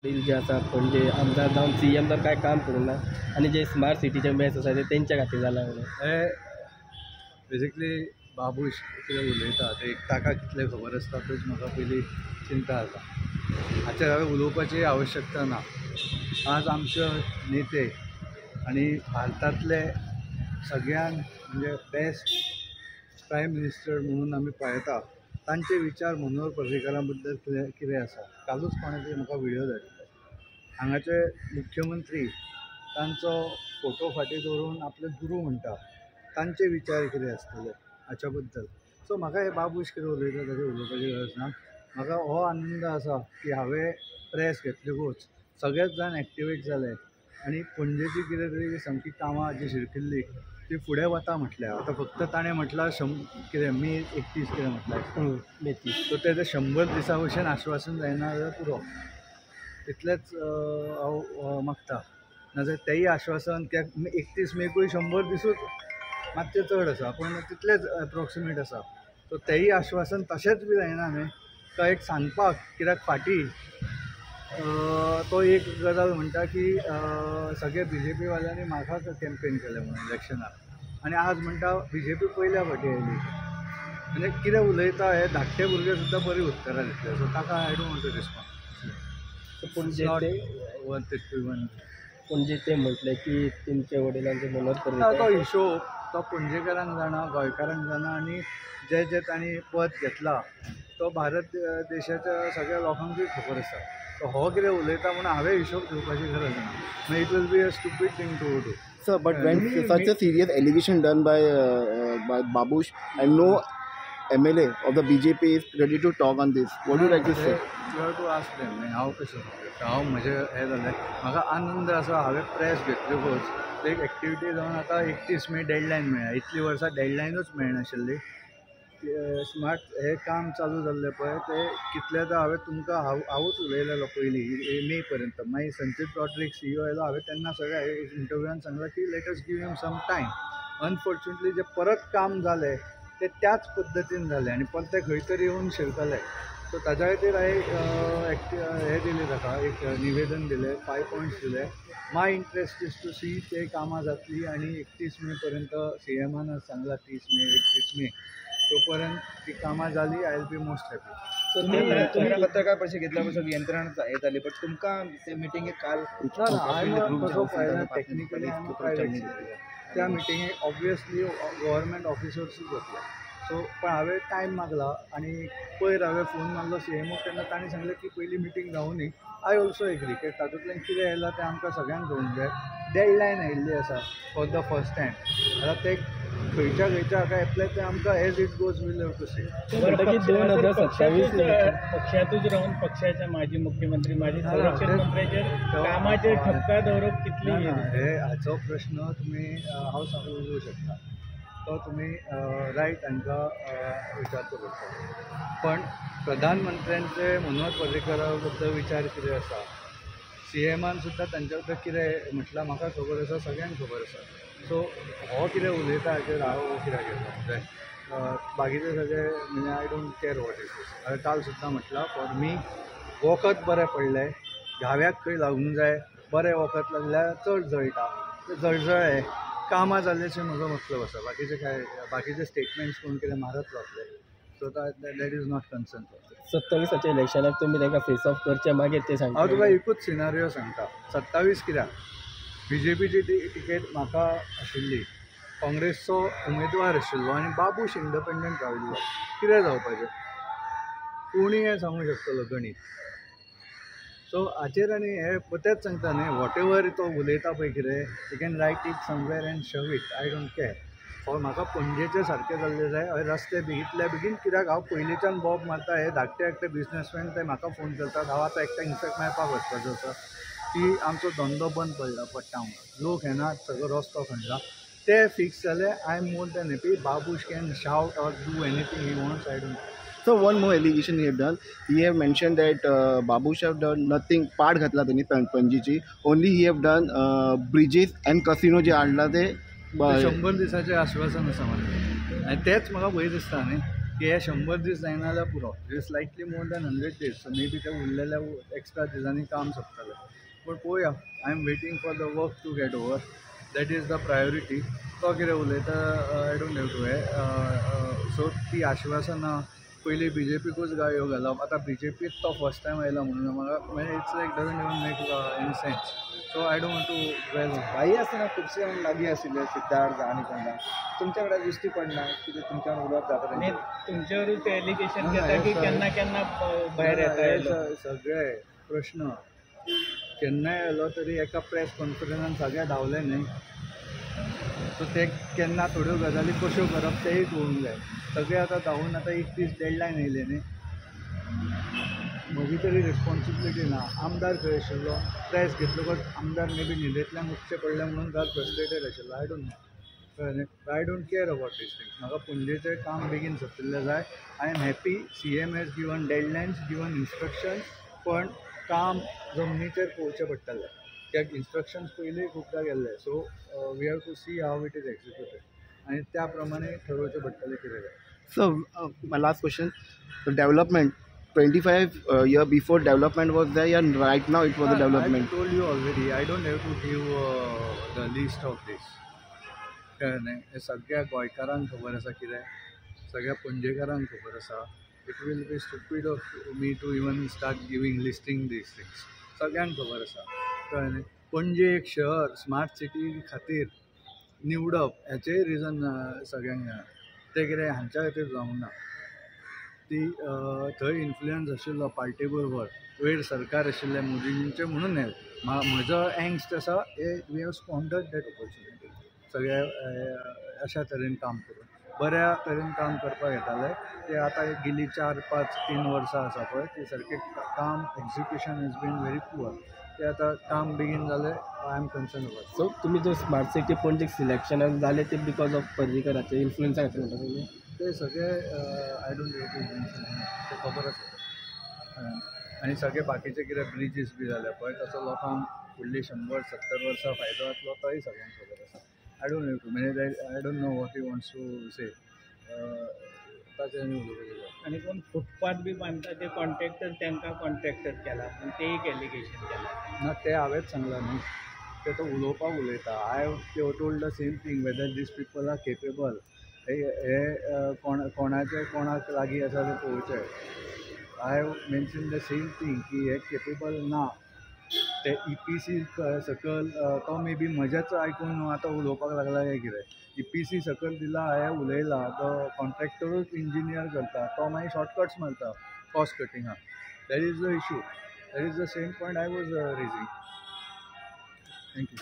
जे आसा पणजे आमदार जावन CM जावन कांय काम करूना आनी जे स्मार्ट सिटीचे मॅच आसा ते तेंच्या खातीर जाला म्हणून हे बेजिकली बाबूश कितें उलयता ते ताका कितलें खबर आसता तेच म्हाका पयली चिंता जाता. हाचेर हांवें उलोवपाची आवश्यकता ना. आज आमचे नेते आनी भारतांतले सगळ्यान म्हणजे बेस्ट प्रायम मिनिस्टर म्हणून आमी पळयता तांचे विचार मनोहर पर्रीकरा बद्दल कितें आसा. कालूच कोणें तरी म्हाका व्हिडिओ धाडलो. हांगाचे मुख्यमंत्री तांचो फोटो फाटीं दवरून आपले गुरू म्हणटा तांचे विचार कितें आसतले हाच्या बद्दल. सो म्हाका हे बाबूश कितें उलयता ताचेर उलोवपाची गरज ना. म्हाका हो आनंद आसा की हांवें प्रेस घेतलेकूच सगळेच जाण एक्टिवेट जाले आनी पणजेची कितें तरी सामकी कामां जी शिरकिल्ली ती फुडें वता म्हटल्यार. आतां फक्त ताणें म्हटलां कितें मे 31 कितें म्हटल्यार मे 30. सो तेजें 100 दिसां भशेन आश्वासन जायना जाल्यार पुरो इतलेंच हांव मागता. नाजाल्यार तेंय आश्वासन कित्याक 31 मेकूय 100 दिसूच मातशें चड आसा पूण तितलेंच एप्रोक्सिमेट आसा. सो तेंय आश्वासन तशेंच बी जायना न्ही. तो एक सांगपाक कित्याक फाटीं तो एक गजाल म्हणटा की सगळे BJP वाल्यांनी म्हाका कॅम्पेन केलें म्हणून इलेक्शनाक आनी आज म्हणटा BJP पयल्या फाटी आयली. म्हणजे कितें उलयता हे धाकटे भुरगे सुद्दां बरी उत्तरां दितले. सो ताका I don't want to respond. पणजे ते म्हटलें की तुमच्या वडिलांचे मनोहर तो पर्रीकर हिशोब तो पणजेकारांक जाणा गोंयकारांक जाणा आनी जे तांणी पद घेतला तो भारत देशाच्या सगळ्या लोकांकूय खबर आसा. सो हो कितें उलयता म्हणून हांवें हिशोब दिवपाची गरज ना. मागीर it will be a stupid thing to do. Sir, but when such a serious allegation done by Babush and no MLA of the BJP is ready to talk on this, what do you like to say? You have to ask them. हांव कशें हांव म्हजें हें जालें म्हाका आनंद आसा. हांवें press घेतलेकूच एक एक्टिविटी जावन आतां 31 मे डेडलायन मेळ्ळा. इतलीं वर्सां डेडलायनूच मेळनाशिल्ली. स्मार्ट हे काम चालू जाल्लें पळय ते कितलेंदा हांवें तुमकां हांवूच उलयलेलो पयलीं मे पर्यंत. मागीर संचित रॉड्रिक्स CEO आयलो. हांवें तेन्ना सगळ्या इंटरव्यूआन सांगलां की let us give him some time. Unfortunately जे परत काम जालें ते त्याच पद्दतीन जालें आनी परत ते खंय तरी येवन शिरतले. सो ताच्या खातीर हांवें हें दिलें ताका एक निवेदन दिलें 5 पॉयंट्स दिले. माय इंट्रस्ट इज टू सी ते कामां जातली आनी 31 मे पर्यंत CMान सांगलां 30 मे 31 मे तोपर्यंत ती कामां जाली. I will be most happy. So तुम्ही पत्रकार परिषद घेतल्यावर सगळी यंत्रणा हे झाली पण तुमकां ते मिटिंगेक काल कसो पळयला टॅक्निकली त्या मिटिंगेक ऑब्वियसली गव्हर्मेंट ऑफिसर्सूच वतले. सो पण हांवें टायम मागला आनी पयर हांवें फोन मारलो CMोक तेन्ना तांणी सांगलें की पयली मिटींग जावं न्ही. आय ऑल्सो एग्री की तातूंतल्यान कितें येयलां तें आमकां सगळ्यांक कळूंक जाय. डेडलायन आयिल्ली आसा फॉर द फर्स्ट टायम. आतां ते खंयच्या हाका येतले ते आमकां as it goes will have to see. 2027 पक्षातूच राहून पक्षाच्या माजी मुख्यमंत्री माजी संरक्षण मंत्र्याचेर कामाचेर ठपका दवरप कितली हे हाचो प्रश्न तुमी हांव सांगूंक शकता. तो तुमी रायट हांकां विचारचो पडटा. पण प्रधानमंत्र्यांचे मनोहर पर्रीकरा बद्दल विचार कितें आसा. CMान सुद्दां तांच्या बद्दल कितें म्हटलां म्हाका खबर आसा सगळ्यांक खबर आसा. सो हो कितें उलयता हाचेर हांव कित्याक घेतलो म्हणजे बाकीचे सगळे म्हणजे I don't care what it is. हांवें काल सुद्दां म्हटलां फॉर मी वखद बरें पडलें घाव्याक खंय लागूंक जाय बरें वखद लागल्यार चड जळटा ते जळजळे कामां जाल्ल्याचें म्हजो मतलब आसा. बाकीचे स्टेटमेंट्स कोण कितें मारत रावतले. So that is not concern. 27च्या इलेक्शनाक तुमी तांकां फेस ऑफ करचे मागीर ते सांगता. हांव तुका एकूच सिनारियो सांगता. 27 कित्याक BJPची तिकेट म्हाका आशिल्ली. काँग्रेसचो उमेदवार आशिल्लो आनी बाबूश इंडिपेंडंट राविल्लो. कितें जावपाचें कोणीय हें सांगूंक शकतलो गणीत. सो हाचेर आनी हे तेंच सांगता न्ही वॉट एवर तो उलयता पळय कितें you can write it somewhere and shove it. I don't care. For म्हाका पणजेचें सारकें जाल्लें जाय. हय रस्ते इतल्या बेगीन कित्याक हांव पयलींच्यान बॉब मारता. हे धाकटे बिझनसमॅन ते म्हाका फोन करतात. हांव आतां एकट्याक इन्फॅक्ट मेळपाक वचपाचो आसा की आमचो धंदो बंद पडटा हांगा. लोक येनात सगळो रस्तो खणला ते फिक्स जाले. I am more than happy. Babush can shout or do anything he wants. I don't. So one more allegation he have done. He have mentioned that Babush have done nothing. पाड घातला त्यांनी पणजीची. Only he have done bridges and casino जे आणला ते 100 दिसाचें आश्वासन आसा म्हाका आनी तेच म्हाका भंय दिसता न्ही. की हे 100 दीस जायना जाल्यार पुरो, slightly more than 100 days, so may be ते उरलेल्या एक्स्ट्रा दिसांनी काम सोंपतलें. पूण पळोवया, I am waiting for the work to get over, that is the priority. तो कितें उलयता आय डोंट नीव टू हे. सो ती आश्वासनां पयलीं BJPकूच गाळयो घालप, आतां BJPक तो फर्स्ट टायम आयला म्हणून म्हाका म्हणजे it's like doesn't even make any sense. So I don't want to well. काही असताना खुबशे जाण लागीं आशिल्ले, सिद्धार्थ आनी कोणा तुमच्या कडेन दिश्टी पडना की ते तुमच्या वांगडा उलोवप जाता आणि तेंचें? तुमच्यावरूच एलिगेशन घेता की केन्ना केन्ना भायर येता आयलो. सगळे प्रश्न केन्नाय आयलो तरी एका प्रेस कॉन्फरन्सान सगळे धांवले न्ही. सो ते केन्ना थोड्यो गजाली कश्यो करप तेंय कळूंक जाय. सगळे आतां धांवून आतां एक दीस डेडलायन येयले न्ही. म्हजी तरी रिस्पॉन्सिबिलिटी ना. आमदार खंय आशिल्लो, प्रेस घेतलो बट आमदार मे बी न्हिदेंतल्यान उठचे पडले म्हणून काल फ्रस्ट्रेटेड आशिल्लो. आय डोंट नो, कळ्ळें. I don't care about these things. म्हाका पणजेचें काम बेगीन सोंपिल्लें जाय. I am happy CM has given deadlines, given instructions, पण काम जमनीचेर पळोवचें पडटलें. कित्याक इन्स्ट्रक्शन्स पयलीं खुबदां गेल्ले. So we have to see how it is executed आनी त्या प्रमाणे ठरोवचें पडटलें कितें जाय. So, my last question, the development, 25 year before development was there, and right now it was the I development. told you already, I don't have to give the list of this. कळ्ळें न्ही. हें सगळ्या गोंयकारांक खबर आसा कितें, सगळ्या पणजेकारांक खबर आसा. It will be stupid of me to even start giving listing these things. सगळ्यांक खबर आसा, कळ्ळें न्ही. पणजे एक शहर स्मार्ट सिटी खातीर निवडप हेचेंय रिजन सगळ्यांक जाणा. तें कितें हांच्या खातीर जावंक ना. ती थंय इन्फ्लुयन्स आशिल्लो पार्टी बरोबर, वयर सरकार आशिल्लें मोदींचें म्हणून हें म्हजो एंगस्ट आसा हे वी हॅव स्पॉन्डर्ड दॅट ऑपॉर्च्युनिटी. सगळ्या अशा तरेन काम करून बऱ्या तरेन काम करपाक येताले. ते आतां गेलीं 4-5-3 वर्सां आसा पळय, ती सारकें काम execution has been very poor. ते आतां काम बेगीन जालें. I am concern about. So तुम्ही जो स्मार्ट सिटी पणजे सिलेक्शन झाले ते बिकॉज ऑफ पर्रीकराचे इन्फ्लुएन्सा खातीर म्हणटा तुम्ही? ते सगळे I don't know to mention, ते खबर आसा. आनी सगळे बाकीचे कितें ब्रिजीस बी जाले पळय ताचो लोकांक फुडलीं 100-70 वर्सां फायदो जातलो तोय सगळ्यांक खबर आसा. आय डोंट नो टू म्हणजे I don't know what you wants to say. ताचें आनी उलोवपाचें जाय. आणि कोण फुटपाथ बी बांदता ते कॉन्ट्रॅक्टर तांकां कॉन्ट्रॅक्टर केला पूण ते एक एलिगेशन केलां. ना ते हांवेंच सांगलां न्ही. ते तो उलोवपाक उलयता. I have told the same thing whether these people are capable. हे कोणाचे कोणाक लागीं आसा ते पळोवचें. I have mention the same thing की हे केपेबल ना. ते EPC सकल तो मे बी म्हजेच आयकून आतां उलोवपाक लागला काय कितें. EPC सकल दिला, हांवें उलयला, तो कॉन्ट्रॅक्टरूच इंजिनियर करता, तो मागीर शॉर्टकट्स मारता कॉस्ट कटिंगाक. That is the issue. That is the same point I was raising. Thank you.